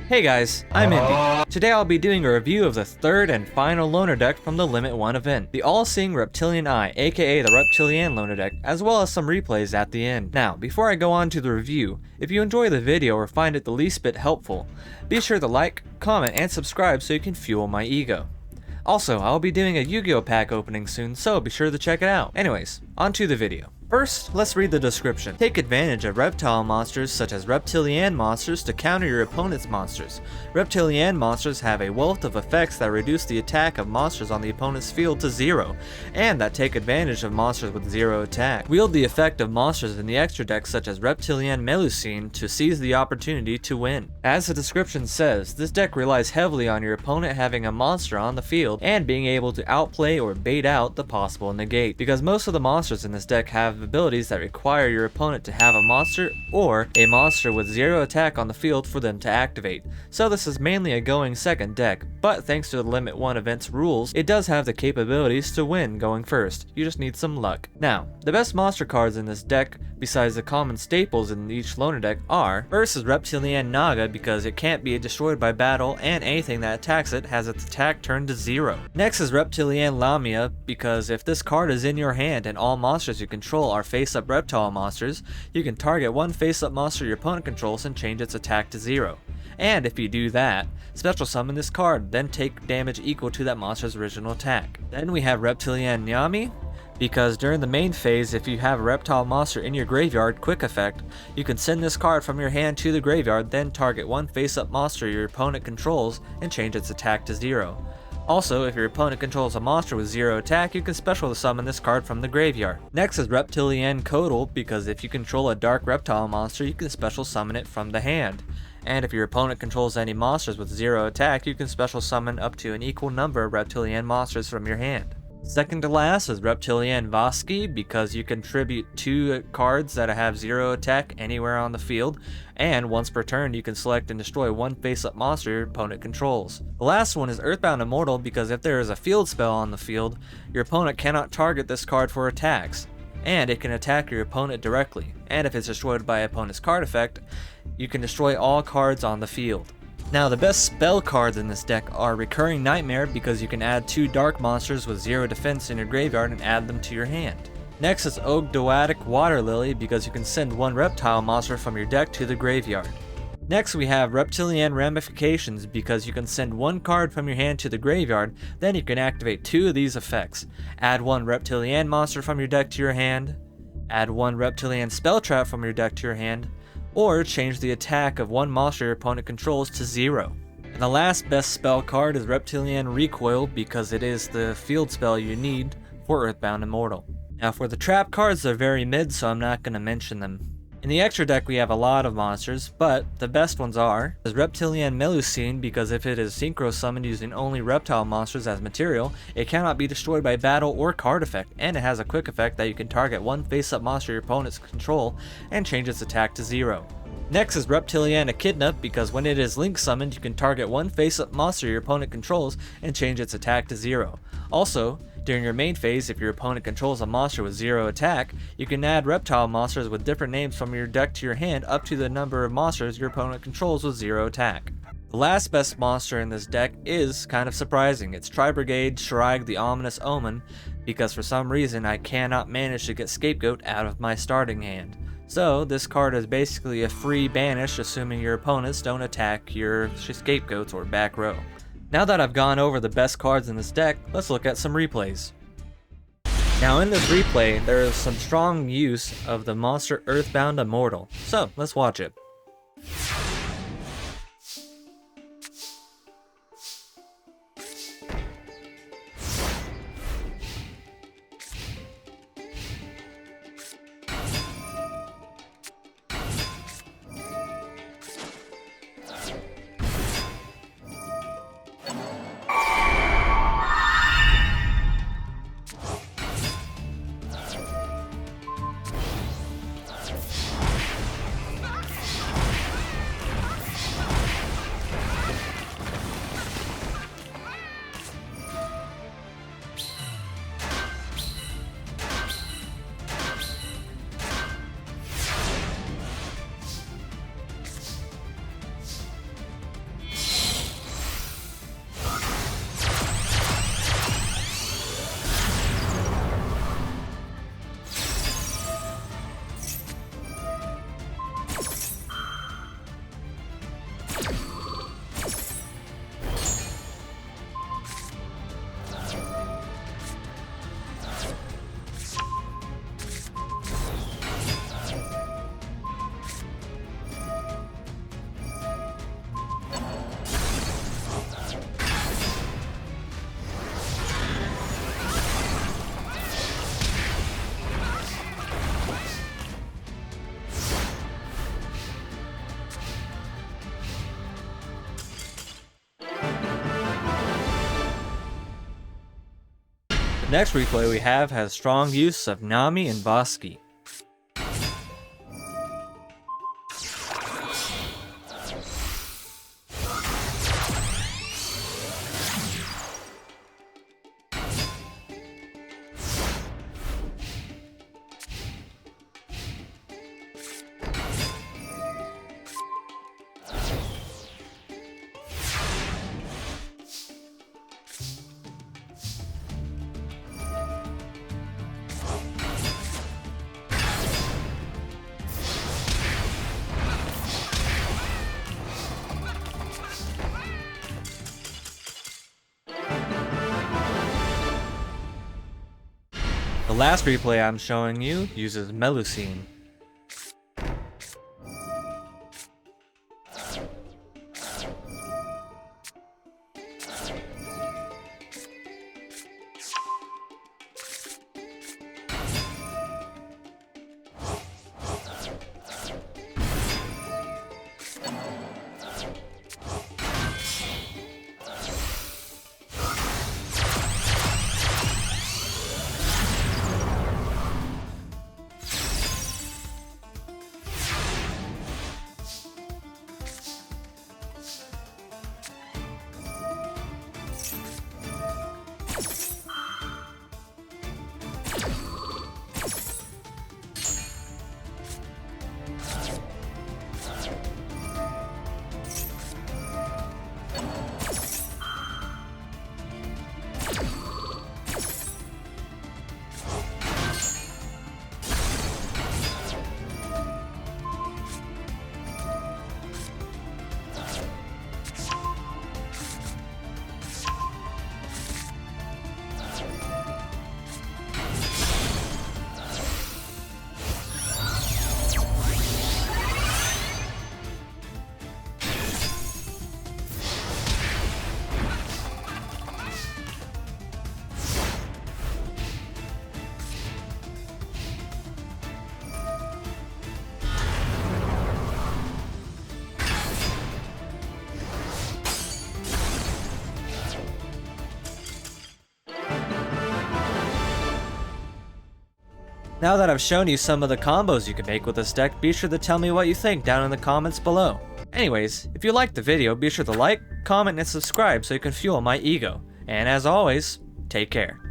Hey guys, I'm Indy. Today I'll be doing a review of the third and final loaner deck from the Limit 1 event, the All-Seeing Reptilian Eye, aka the Reptilianne Loaner Deck, as well as some replays at the end. Now, before I go on to the review, if you enjoy the video or find it the least bit helpful, be sure to like, comment, and subscribe so you can fuel my ego. Also, I'll be doing a Yu-Gi-Oh pack opening soon, so be sure to check it out. Anyways, on to the video. First, let's read the description. Take advantage of reptile monsters such as Reptilianne monsters to counter your opponent's monsters. Reptilianne monsters have a wealth of effects that reduce the attack of monsters on the opponent's field to 0, and that take advantage of monsters with 0 attack. Wield the effect of monsters in the extra decks such as Reptilianne Melusine to seize the opportunity to win. As the description says, this deck relies heavily on your opponent having a monster on the field and being able to outplay or bait out the possible negate, because most of the monsters in this deck have abilities that require your opponent to have a monster or a monster with 0 attack on the field for them to activate. So this is mainly a going second deck, but thanks to the Limit 1 event's rules, it does have the capabilities to win going first. You just need some luck. Now, the best monster cards in this deck, besides the common staples in each loaner deck, are: first is Reptilianne Naga, because it can't be destroyed by battle and anything that attacks it has its attack turned to 0. Next is Reptilianne Lamia, because if this card is in your hand and all monsters you control are face-up reptile monsters, you can target one face-up monster your opponent controls and change its attack to 0. And if you do that, special summon this card, then take damage equal to that monster's original attack. Then we have Reptilianne Nyami, because during the main phase, if you have a reptile monster in your graveyard, quick effect, you can send this card from your hand to the graveyard, then target one face-up monster your opponent controls and change its attack to 0. Also, if your opponent controls a monster with 0 attack, you can special summon this card from the graveyard. Next is Reptilianne Codal, because if you control a dark reptile monster, you can special summon it from the hand. And if your opponent controls any monsters with 0 attack, you can special summon up to an equal number of Reptilianne monsters from your hand. Second to last is Reptilianne Voski, because you contribute 2 cards that have 0 attack anywhere on the field, and once per turn you can select and destroy one face-up monster your opponent controls. The last one is Earthbound Immortal, because if there is a field spell on the field, your opponent cannot target this card for attacks, and it can attack your opponent directly, and if it's destroyed by opponent's card effect, you can destroy all cards on the field. Now, the best spell cards in this deck are Recurring Nightmare, because you can add 2 dark monsters with 0 defense in your graveyard and add them to your hand. Next is Ogdoadic Water Lily, because you can send one reptile monster from your deck to the graveyard. Next we have Reptilianne Ramifications, because you can send one card from your hand to the graveyard, then you can activate 2 of these effects. Add one Reptilianne monster from your deck to your hand, add one Reptilianne Spell Trap from your deck to your hand, or change the attack of one monster your opponent controls to 0. And the last best spell card is Reptilianne Recoil, because it is the field spell you need for Earthbound Immortal. Now for the trap cards, they're very mid, so I'm not going to mention them. In the extra deck we have a lot of monsters, but the best ones are Reptilianne Melusine, because if it is synchro summoned using only reptile monsters as material, it cannot be destroyed by battle or card effect, and it has a quick effect that you can target one face-up monster your opponents control and change its attack to 0. Next is Reptilianne Echidna, because when it is link summoned you can target one face-up monster your opponent controls and change its attack to 0. Also, during your main phase, if your opponent controls a monster with 0 attack, you can add reptile monsters with different names from your deck to your hand up to the number of monsters your opponent controls with 0 attack. The last best monster in this deck is kind of surprising. It's Tri-Brigade Shiraig the Ominous Omen, because for some reason I cannot manage to get Scapegoat out of my starting hand. So this card is basically a free banish, assuming your opponents don't attack your scapegoats or back row. Now that I've gone over the best cards in this deck, let's look at some replays. Now in this replay, there is some strong use of the monster Earthbound Immortal, so let's watch it. Next replay we have has strong use of Nami and Bosky. The last replay I'm showing you uses Melusine. Now that I've shown you some of the combos you can make with this deck, be sure to tell me what you think down in the comments below. Anyways, if you liked the video, be sure to like, comment, and subscribe so you can fuel my ego. And as always, take care.